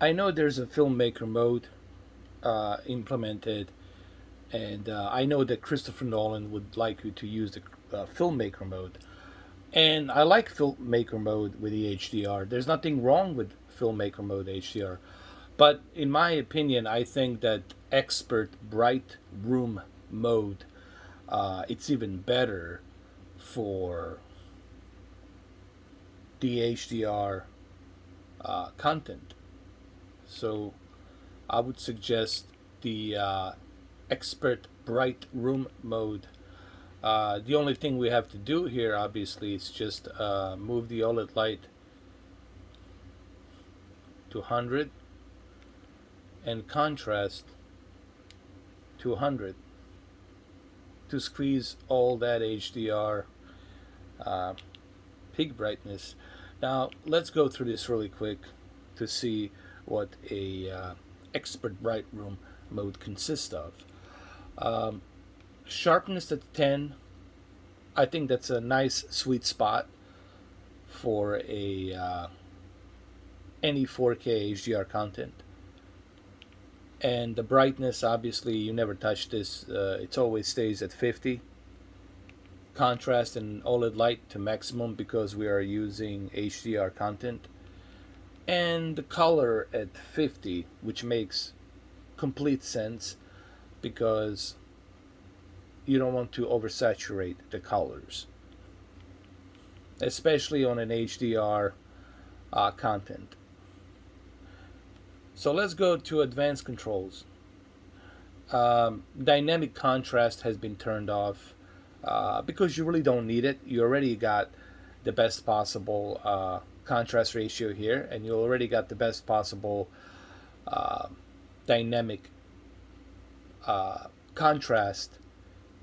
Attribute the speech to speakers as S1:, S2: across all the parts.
S1: I know there's a filmmaker mode implemented, and I know that Christopher Nolan would like you to use the filmmaker mode. And I like filmmaker mode with the HDR. There's nothing wrong with filmmaker mode HDR. But in my opinion, I think that expert bright room mode, it's even better for the HDR content. So I would suggest the expert bright room mode. The only thing we have to do here, obviously, is just move the OLED light to 100 and contrast to 100 to squeeze all that HDR uh, peak brightness. Now, let's go through this really quick to see what a expert bright room mode consists of. Um, Sharpness at 10, I think that's a nice sweet spot for a any 4K HDR content. And the brightness, obviously, you never touch this. It always stays at 50. Contrast and OLED light to maximum because we are using HDR content. And the color at 50, which makes complete sense because you don't want to oversaturate the colors, especially on an HDR content. So let's go to advanced controls. Dynamic contrast has been turned off because you really don't need it. You already got the best possible contrast ratio here, and you already got the best possible uh, dynamic contrast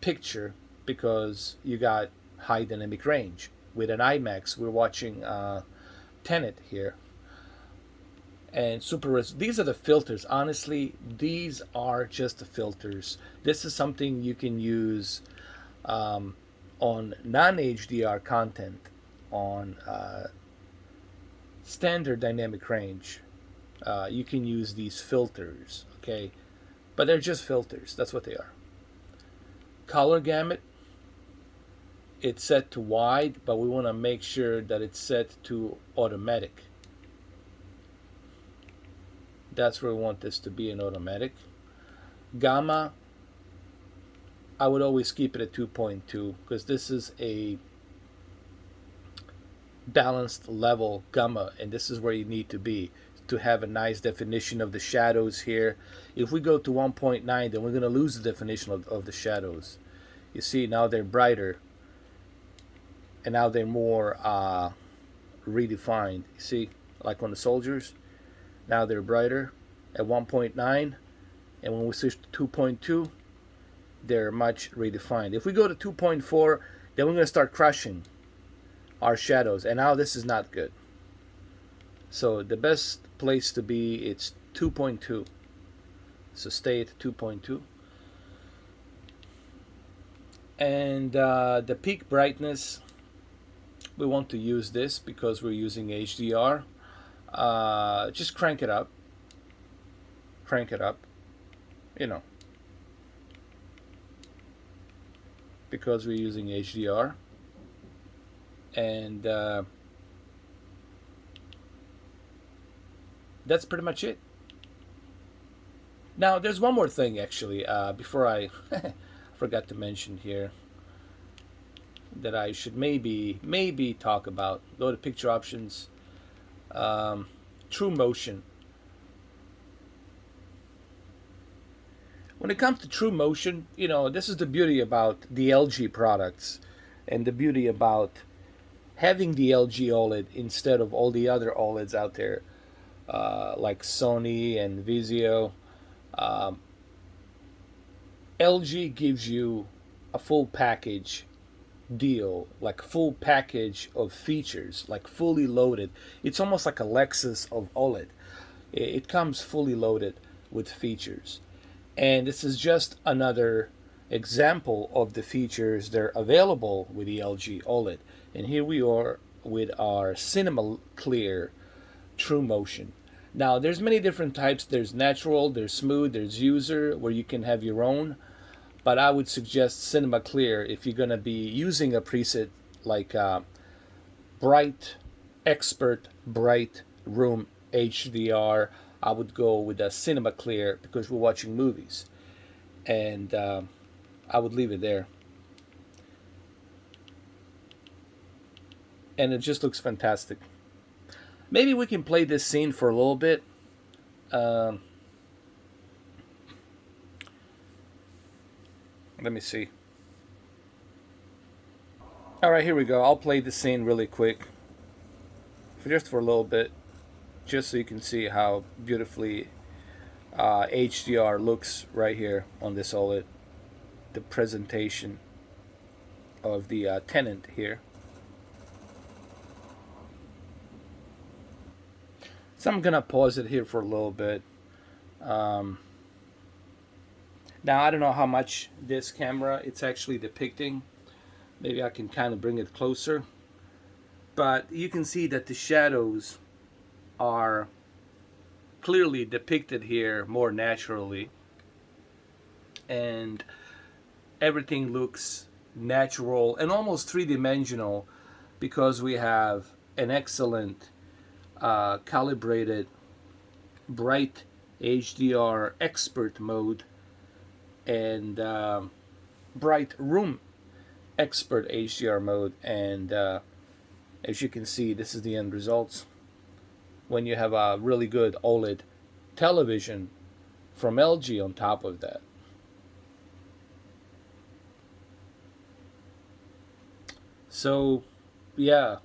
S1: picture because you got high dynamic range. With an IMAX, we're watching Tenet here, and these are the filters. Honestly, these are just the filters. This is something you can use um, on non-HDR content on standard dynamic range. You can use these filters, okay? But they're just filters. That's what they are. Color gamut, it's set to wide, but we want to make sure that it's set to automatic. That's where we want this to be in automatic. Gamma, I would always keep it at 2.2 because this is a balanced level gamma, and this is where you need to be to have a nice definition of the shadows here. If we go to 1.9, then we're going to lose the definition of the shadows. You see, now they're brighter, and now they're more redefined. You see, like on the soldiers, now they're brighter at 1.9, and when we switch to 2.2, they're much redefined. If we go to 2.4, then we're going to start crushing our shadows, and now this is not good. So the best place to be, it's 2.2. So stay at 2.2. And the peak brightness, we want to use this because we're using HDR. Just crank it up. Crank it up. You know, because we're using HDR. And that's pretty much it. Now, there's one more thing actually before I forgot to mention here that I should maybe talk about. Go to picture options, true motion. When it comes to true motion, you know, this is the beauty about the LG products and the beauty about having the LG OLED instead of all the other OLEDs out there, like Sony and Vizio. Um, LG gives you a full package deal, like full package of features, like fully loaded. It's almost like a Lexus of OLED. It comes fully loaded with features. And this is just another example of the features that are available with the LG OLED. And here we are with our Cinema Clear True Motion. Now, there's many different types. There's natural, there's smooth, there's user, where you can have your own. But I would suggest Cinema Clear if you're going to be using a preset like Bright, Expert, Bright Room HDR. I would go with a Cinema Clear because we're watching movies. And I would leave it there. And it just looks fantastic. Maybe we can play this scene for a little bit. Let me see. All right, here we go. I'll play the scene really quick, just for a little bit, just so you can see how beautifully HDR looks right here on this OLED. The presentation of the tenant here. So I'm gonna pause it here for a little bit. Now I don't know how much this camera it's actually depicting. Maybe I can kind of bring it closer. But you can see that the shadows are clearly depicted here more naturally. And everything looks natural and almost three-dimensional because we have an excellent calibrated bright HDR expert mode and bright room expert HDR mode, and as you can see, this is the end results when you have a really good OLED television from LG on top of that. So yeah,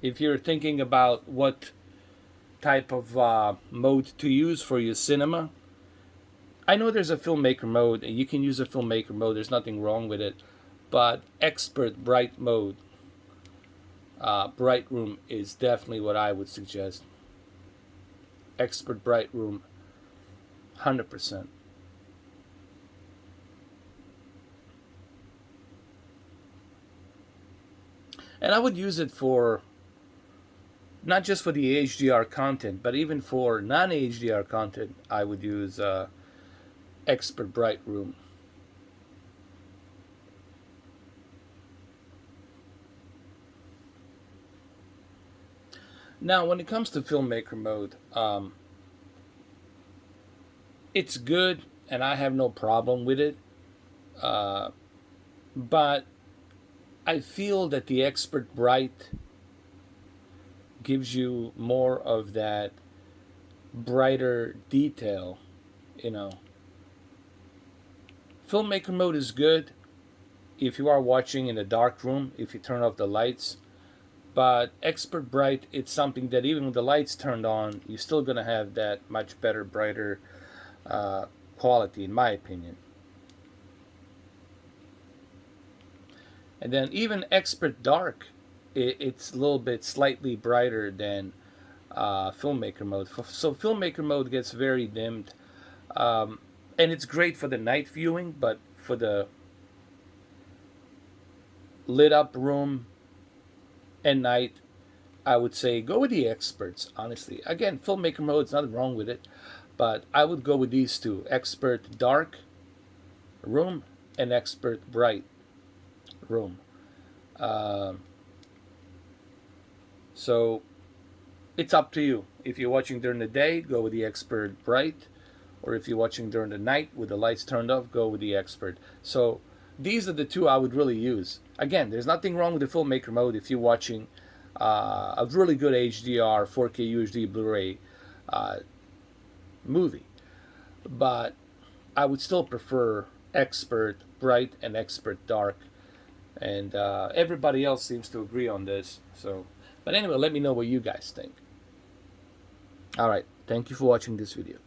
S1: if you're thinking about what type of mode to use for your cinema, I know there's a filmmaker mode, and you can use a filmmaker mode. There's nothing wrong with it, but expert bright mode, bright room is definitely what I would suggest. Expert bright room, 100%. And I would use it for not just for the HDR content, but even for non-HDR content. I would use expert bright room. Now, when it comes to filmmaker mode, it's good, and I have no problem with it. But I feel that the expert bright gives you more of that brighter detail, you know. Filmmaker mode is good if you are watching in a dark room, if you turn off the lights. But expert bright, it's something that even with the lights turned on, you're still going to have that much better, brighter quality, in my opinion. And then even expert dark, it's a little bit slightly brighter than filmmaker mode. So filmmaker mode gets very dimmed. And it's great for the night viewing, but for the lit up room and night, I would say go with the experts, honestly. Again, filmmaker mode, there's nothing wrong with it, but I would go with these two: expert dark room and expert bright room. So it's up to you. If you're watching during the day, go with the expert bright, or if you're watching during the night with the lights turned off, go with the expert. So these are the two I would really use. Again, there's nothing wrong with the filmmaker mode if you're watching a really good HDR 4K UHD Blu-ray movie, but I would still prefer expert bright and expert dark, and everybody else seems to agree on this. So, but anyway, let me know what you guys think. All right, thank you for watching this video.